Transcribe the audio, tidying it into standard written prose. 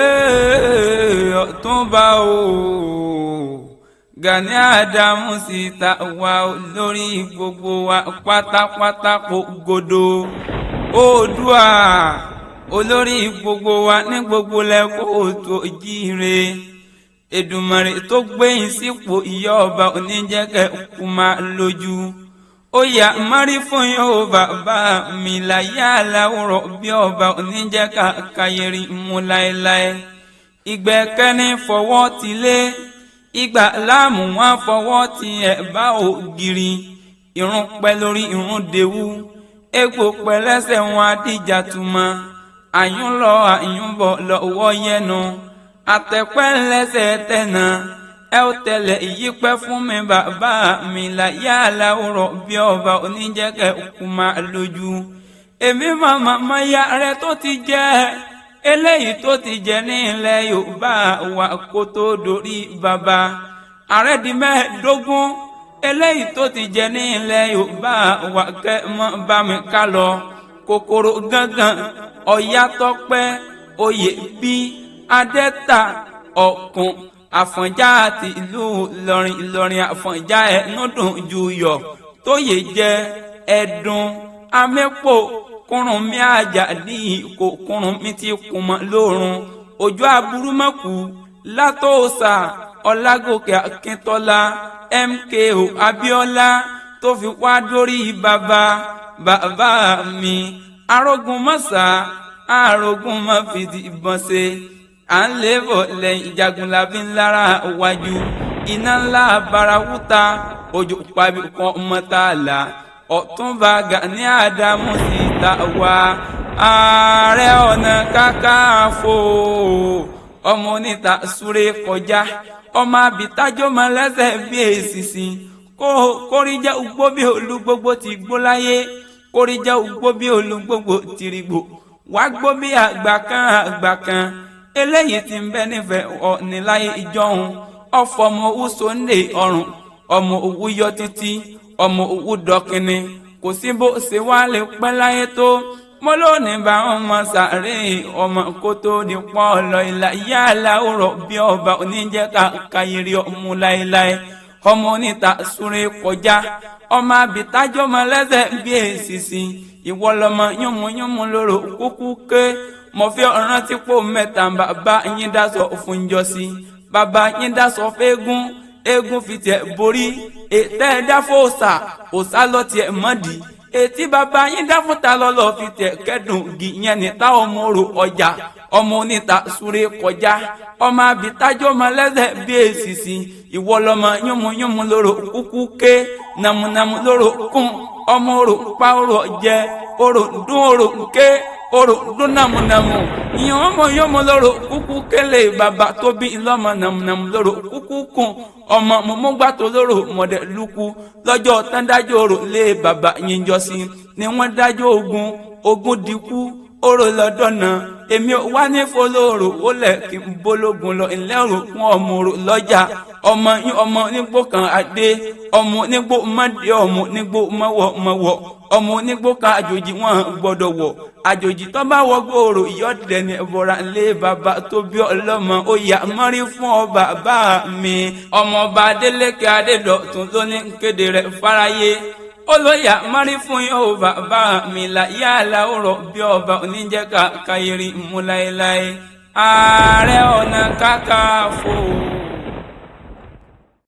yéé Ọ̀túnba o Gani Adams ta wà lórí gbogbo wa pátápátá kò godo Oòduà olórí gbogbo wa ní gbogbo lẹ́kọ̀ọ́ tó jíire Èdùmàrè tó gbẹ̀yìn sípò ìyá ọba oníjẹ́kẹ́ kú máa lójú ó yá márí fún yóò bàbá mi láyé aláwòrán bí ọba oníjẹ́ká kayeri mú láéláé ìgbẹ́kẹ́ni fọwọ́ ti lé ìgbà láàmú wọn fọwọ́ ti ẹ̀ bá ògiri irun pẹ́ lórí irun dewú egbò pẹ́ lẹ́sẹ̀ wọn adíjà túmọ̀ àyún lọ àyún bọ̀ lọ́wọ́ yẹnu àtẹ̀pẹ́ lẹ́sẹ̀ tẹ̀nà ẹ ó tẹ̀lé ìyípẹ́ fún mi bàbá mi láyé aláwòrán bí ọba oníjẹ́kẹ́ kú máa lójú èmi màmá máyà rẹ tó ti jẹ́ eléyìí tó ti jẹ́ ní ilẹ̀ Yorùbá wa kó tó dorí bàbá àrẹ́dìmẹ́ẹ̀dógún eléyìí tó ti jẹ́ ní ilẹ̀ Yorùbá wa kẹ́ mọ́ bá mi ká lọ kòkòrò gángan Ọ̀yá Tọ́pẹ́ oyè bí Adẹ́ta Ọ̀kùn Àfọ̀njá àti ìlú Ìlọrin Àfọ̀njá ẹnu dùn ju yọ̀ tóyè jẹ́ ẹ̀dùn amẹ́pò kúrùn mi àjàdí kò kúrùn mi ti kùn mọ́ lórun ojú aburú mọ́kù Látòsà Ọlágòkè Akíntọ́lá MKO Abíọ́lá tó fi wá dórí bàbá mi arógun mọ́sà arógun mọ́ fìdí ìbọn ṣe à ń lé bọ̀ lẹ́yìn Jagunlabi ńlára wájú iná ńlá barawúta ojú pàbí kan mọ́tàlá Ọ̀túnba Gani Adams ta wá Ààrẹ Ọ̀nà Kakanfò ọmọ oníta súré kọjá ọmọ àbítájọ́ mọ lẹ́sẹ̀ bí èsìsì kórìjà ugbó bí olúgbogbo ti gbó láyé kórìjà ugbó bí olúgbogbo ti rí gbò wá gbó bí àgbà kan eléyìí tí ń bẹ nífẹ̀ẹ́ ọ̀ní láyé ìjọ́hun ọ̀fọ̀ ọmọ owó sóńdè ọrùn ọmọ owó yọ títí ọmọ owó dọkìnní kò sí bó ṣe wá lè pẹ́ láyé tó mo lónìí bá ọmọ sàárè ọmọ kó tó di pọ́ lọ ìlà ìyá aláwòrán bí ọba oníjẹ́ká kayiri ọmú láéláé ọmọ oníta súré kọjá ọmọ àbítájọ́ mọ lẹ́sẹ̀ bí èsìsì ìwọ lọmọ yúnmúyúnmú lóró kúkú ké mo fi rántí pò mẹ́ta bàbá yín dáṣọ fún jọ́sí bàbá yín dáṣọ fẹ́gún eégún fi tiẹ̀ borí ètè dáfòsà òsà lọ tiẹ̀ mọ́dì ètí bàbá yín dáfúta lọ́lọ́ fi tiẹ̀ kẹ́dùn gìyẹn ní táwọn ọmọ orò ọjà ọmọ oníta súré kọjá ọmọ àbítájọ́ ọmọ lẹ́sẹ̀ bí èsìsì ìwọ lọmọ yúnmúyúnmú lóró kúkú ké nàmúnàmú lóró kún ọmọ orò pa orò jẹ orò dún orò ké orò dún nàmúnàmú ìyẹn ọmọ yọmọ lóró kúkú kélé bàbá tó bí lọmọ nàmúnàmú lóró kúkú kún ọmọ mọmọgbàtò lóró mọdẹ lukú lọ́jọ́ tán dájọ́ orò lé bàbá yín jọ́sí ni wọ́n dájọ́ ogun dikú orò lọ́dọ̀nà èmi ò wá ní fọlọ́rò ó lẹ̀ kí n bólógun lọ ilé òrò fún ọmọ òrò lọ́jà ọmọ yín ọmọ onígbò kan adé ọmọ onígbò mọ́dé ọmọ onígbò mọ́wọ́ ọmọ onígbò kan àjòjì wọn gbọ́dọ̀ wọ̀ àjòjì tó bá wọ gbòòrò ìyọ́dẹ̀ ní ẹ̀bọ̀ra lé bàbá tó bí ọlọ́mọ ó yá mọ́rí fún ọ bàbá mi ọmọọba Adélékè Adédọ̀tun ló ní kéde rẹ̀ fáráyé olóyà mọ́rí fún yóò bàbá mi láyé aláwòrán bí ọba oníjẹ́ká kayeri mú láéláé Ààrẹ Ọ̀nà Kakanfò.